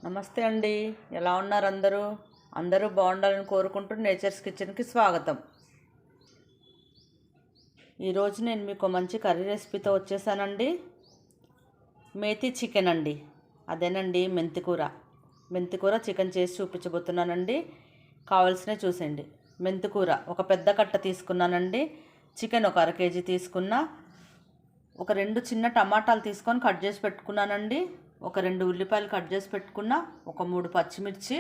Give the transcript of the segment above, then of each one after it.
నమస్తే అండి. ఎలా ఉన్నారు అందరూ? అందరూ బాగుండాలని కోరుకుంటూ నేచర్స్ కిచెన్కి స్వాగతం. ఈరోజు నేను మీకు మంచి కర్రీ రెసిపీతో వచ్చేసానండి. మేతి చికెన్ అండి. అదేనండి మెంతికూర చికెన్ చేసి చూపించబోతున్నానండి. కావాల్సినవి చూసేయండి. మెంతికూర ఒక పెద్ద కట్ట తీసుకున్నానండి. చికెన్ ఒక 1/2 కేజీ తీసుకున్నా. ఒక 2 చిన్న టమాటాలు తీసుకొని కట్ చేసి పెట్టుకున్నానండి. ఒక 2 ఉల్లిపాయలు కట్ చేసి పెట్టుకున్నా. ఒక 3 పచ్చిమిర్చి,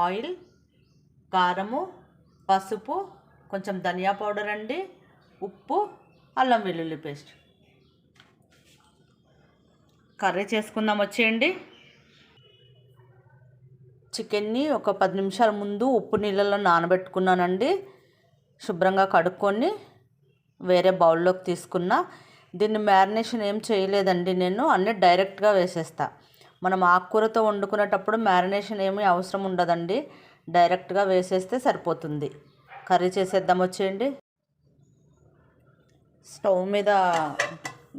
ఆయిల్, కారము, పసుపు, కొంచెం ధనియా పౌడర్ అండి, ఉప్పు, అల్లం వెల్లుల్లి పేస్ట్. కర్రీ చేసుకుందాం వచ్చేయండి. చికెన్ని ఒక 10 నిమిషాల ముందు ఉప్పు నీళ్ళలో నానబెట్టుకున్నానండి. శుభ్రంగా కడుక్కొని వేరే బౌల్లోకి తీసుకున్నా. దీన్ని మ్యారినేషన్ ఏం చేయలేదండి, నేను అన్నీ డైరెక్ట్గా వేసేస్తా. మనం ఆకుకూరతో వండుకునేటప్పుడు మ్యారినేషన్ ఏమీ అవసరం ఉండదండి, డైరెక్ట్గా వేసేస్తే సరిపోతుంది. కర్రీ చేసేద్దాం వచ్చేయండి. స్టవ్ మీద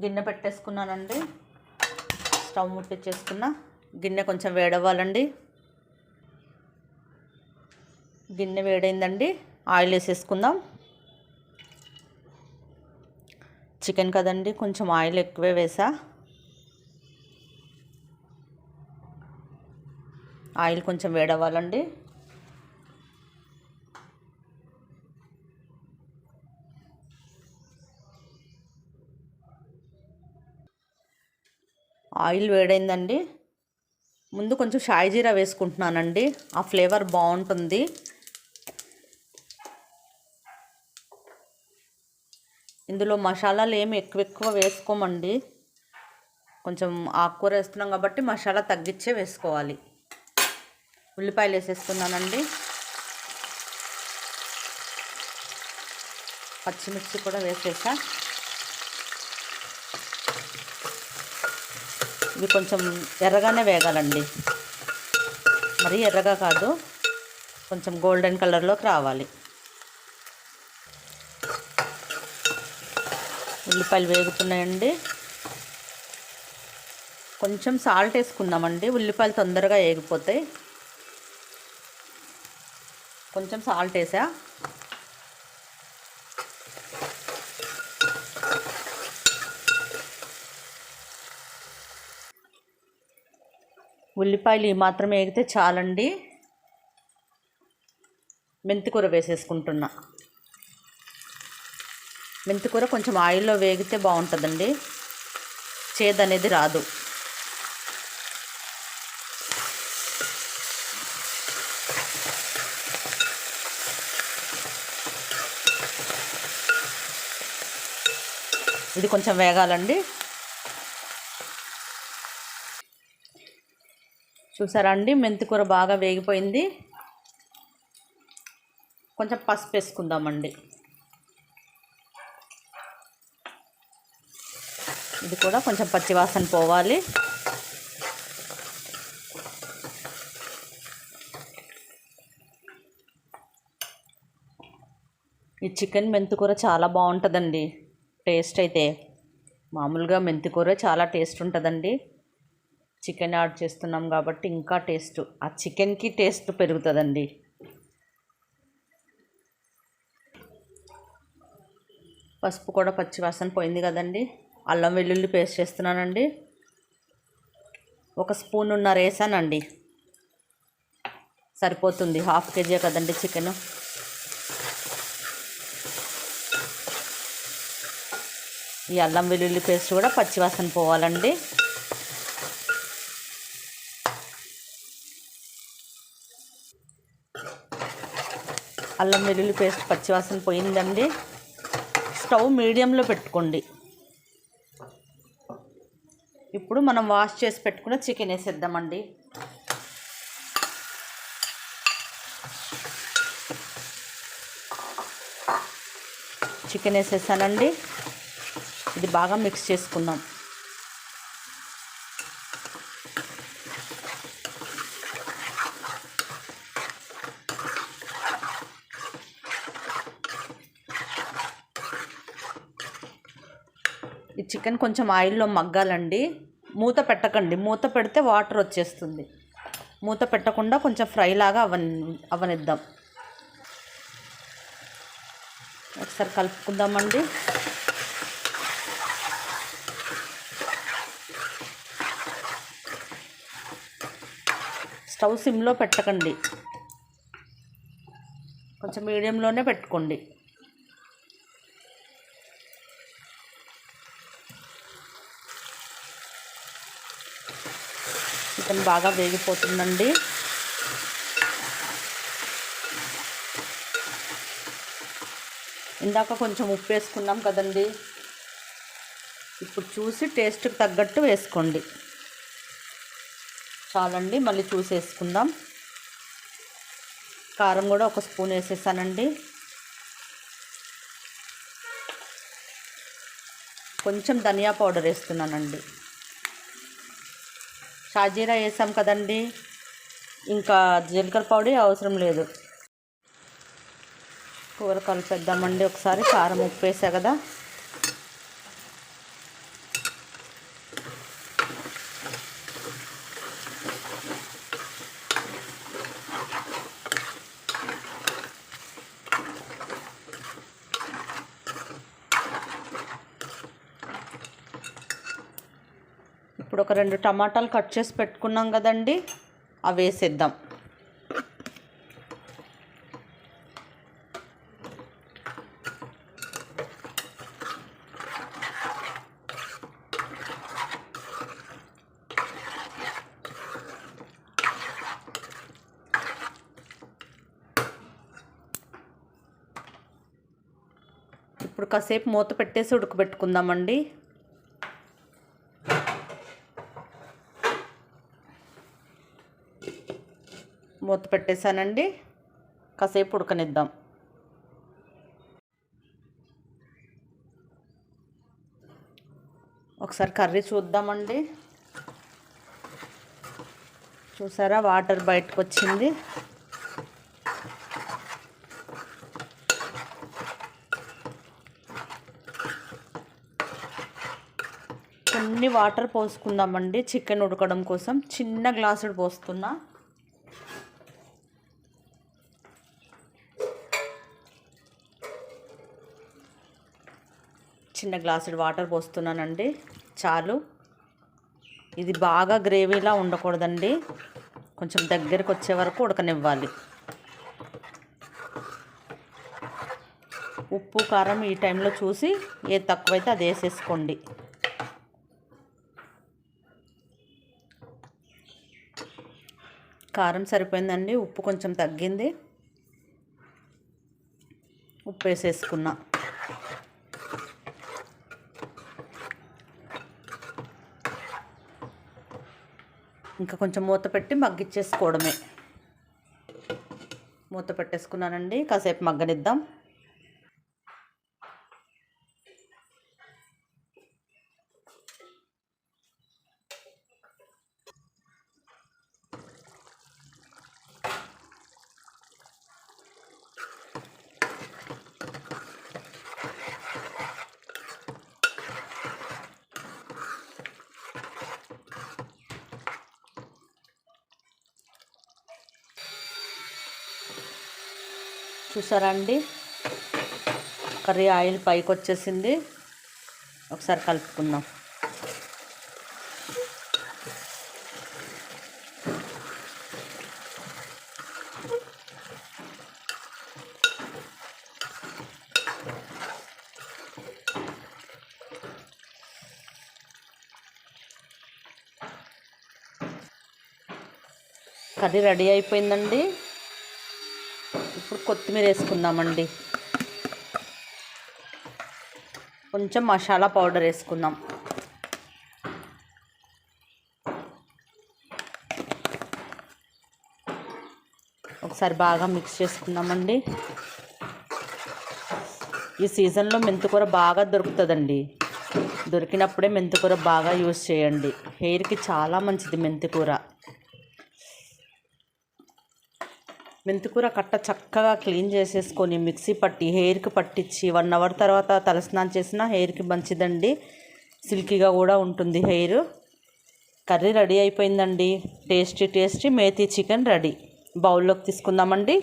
గిన్నె పెట్టేసుకున్నానండి. స్టవ్ ముట్టించేసుకున్నా. గిన్నె కొంచెం వేడవ్వాలండి. గిన్నె వేడైందండి. ఆయిల్ వేసేసుకుందాం. చికెన్ కదండి, కొంచెం ఆయిల్ ఎక్కువే వేసా. ఆయిల్ కొంచెం వేడవ్వాలండి. ఆయిల్ వేడైందండి. ముందు కొంచెం షాయి జీరా వేసుకుంటున్నానండి, ఆ ఫ్లేవర్ బాగుంటుంది. ఇందులో మసాలాలు ఏమి ఎక్కువ వేసుకోమండి. కొంచెం ఆకుకూర వేస్తున్నాం కాబట్టి మసాలా తగ్గించే వేసుకోవాలి. ఉల్లిపాయలు వేసేస్తున్నానండి. పచ్చిమిర్చి కూడా వేసేసా. ఇవి కొంచెం ఎర్రగానే వేగాలండి, మరీ ఎర్రగా కాదు, కొంచెం గోల్డెన్ కలర్లోకి రావాలి. ఉల్లిపాయలు వేగుతున్నాయండి. కొంచెం సాల్ట్ వేసుకుందామండి, ఉల్లిపాయలు తొందరగా వేగిపోతాయి. కొంచెం సాల్ట్ వేసా. ఉల్లిపాయలు ఈ మాత్రం వేగితే చాలండి. మెంతికూర వేసేసుకుంటున్నా. మెంతికూర కొంచెం ఆయిల్లో వేగితే బాగుంటుందండి, చేదు అనేది రాదు. ఇది కొంచెం వేగాలండి. చూసారా అండి, మెంతికూర బాగా వేగిపోయింది. కొంచెం పసుపు వేసుకుందామండి. ఇది కూడా కొంచెం పచ్చివాసన పోవాలి. ఈ చికెన్ మెంతికూర చాలా బాగుంటుందండి. టేస్ట్ అయితే మామూలుగా మెంతికూర చాలా టేస్ట్ ఉంటుందండి. చికెన్ యాడ్ చేస్తున్నాం కాబట్టి ఇంకా టేస్ట్, ఆ చికెన్కి టేస్ట్ పెరుగుతుందండి. పసుపు కూడా పచ్చివాసన పోయింది కదండి. అల్లం వెల్లుల్లి పేస్ట్ చేస్తున్నానండి. 1 స్పూన్నర వేసానండి, సరిపోతుంది. 1/2 కేజీ కదండి చికెన్. ఈ అల్లం వెల్లుల్లి పేస్ట్ కూడా పచ్చివాసన పోవాలండి. అల్లం వెల్లుల్లి పేస్ట్ పచ్చివాసన పోయిందండి. స్టవ్ మీడియంలో పెట్టుకోండి. ఇప్పుడు మనం వాష్ చేసి పెట్టుకున్న చికెన్ వేసేద్దామండి. చికెన్ వేసేసానండి. ఇది బాగా మిక్స్ చేసుకుందాం. ఈ చికెన్ కొంచెం ఆయిల్లో మగ్గాలండి. మూత పెట్టకండి, మూత పెడితే వాటర్ వచ్చేస్తుంది. మూత పెట్టకుండా కొంచెం ఫ్రై లాగా అవనిద్దాం. ఒకసారి కలుపుకుందామండి. స్టవ్ సిమ్లో పెట్టకండి, కొంచెం మీడియంలోనే పెట్టుకోండి. చికెన్ బాగా వేగిపోతుందండి. ఇందాక కొంచెం ఉప్పు వేసుకున్నాం కదండి, ఇప్పుడు చూసి టేస్ట్కి తగ్గట్టు వేసుకోండి. చాలండి, మళ్ళీ చూసి వేసుకుందాం. కారం కూడా ఒక స్పూన్ వేసేసానండి. కొంచెం ధనియా పౌడర్ వేస్తున్నానండి. షాజీరా వేసాం కదండి, ఇంకా జీలకర్ర పొడి అవసరం లేదు. కూర కలిపేద్దామండి ఒకసారి. కారం ఉప్పు వేసా కదా, ఇప్పుడు ఒక 2 టమాటాలు కట్ చేసి పెట్టుకున్నాం కదండి, అవి వేసేద్దాం. ఇప్పుడు కాసేపు మూత పెట్టేసి ఉడకబెట్టుకుందామండి. మూత పెట్టేశానండి, కాసేపు ఉడకనిద్దాం. ఒకసారి కర్రీ చూద్దామండి. చూసారా, వాటర్ బయటకు వచ్చింది. కొన్ని వాటర్ పోసుకుందామండి చికెన్ ఉడకడం కోసం. చిన్న గ్లాసుడు పోస్తున్నా. చిన్న గ్లాసుడు వాటర్ పోస్తున్నానండి, చాలు. ఇది బాగా గ్రేవీలా ఉండకూడదండి, కొంచెం దగ్గరికి వచ్చే వరకు ఉడకనివ్వాలి. ఉప్పు కారం ఈ టైంలో చూసి ఏది తక్కువైతే అది వేసేసుకోండి. కారం సరిపోయిందండి, ఉప్పు కొంచెం తగ్గింది, ఉప్పు వేసేసుకున్నా. ఇంకా కొంచెం మూత పెట్టి మగ్గిచ్చేసుకోవడమే. మూత పెట్టేసుకున్నానండి, కాసేపు మగ్గనిద్దాం. చూసారా అండి, కర్రీ ఆయిల్ పైకి వచ్చేసింది. ఒకసారి కలుపుకుందాం. కర్రీ రెడీ అయిపోయిందండి. ఇప్పుడు కొత్తిమీర వేసుకుందామండి. కొంచెం మసాలా పౌడర్ వేసుకుందాం. ఒకసారి బాగా మిక్స్ చేసుకుందామండి. ఈ సీజన్లో మెంతికూర బాగా దొరుకుతుందండి. దొరికినప్పుడే మెంతికూర బాగా యూజ్ చేయండి. హెయిర్కి చాలా మంచిది మెంతికూర. మెంతికూర కట్ట చక్కగా క్లీన్ చేసేసుకొని మిక్సీ పట్టి హెయిర్కి పట్టించి 1 అవర్ తర్వాత తలస్నానం చేసినా హెయిర్కి మంచిదండి. సిల్కీగా కూడా ఉంటుంది హెయిర్. కర్రీ రెడీ అయిపోయిందండి. Tasty tasty methi chicken ready. బౌల్లోకి తీసుకుందామండి.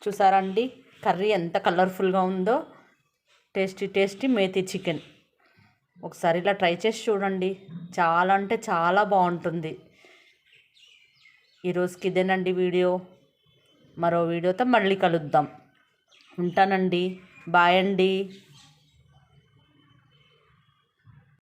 చూసారా అండి కర్రీ ఎంత కలర్ఫుల్గా ఉందో. Tasty tasty methi chicken. ఒకసారి ఇలా ట్రై చేసి చూడండి. చాలా అంటే చాలా బాగుంటుంది. ఈరోజుకి ఇదేనండి వీడియో. మరో వీడియోతో మళ్ళీ కలుద్దాం. ఉంటానండి. బాయ్ అండి.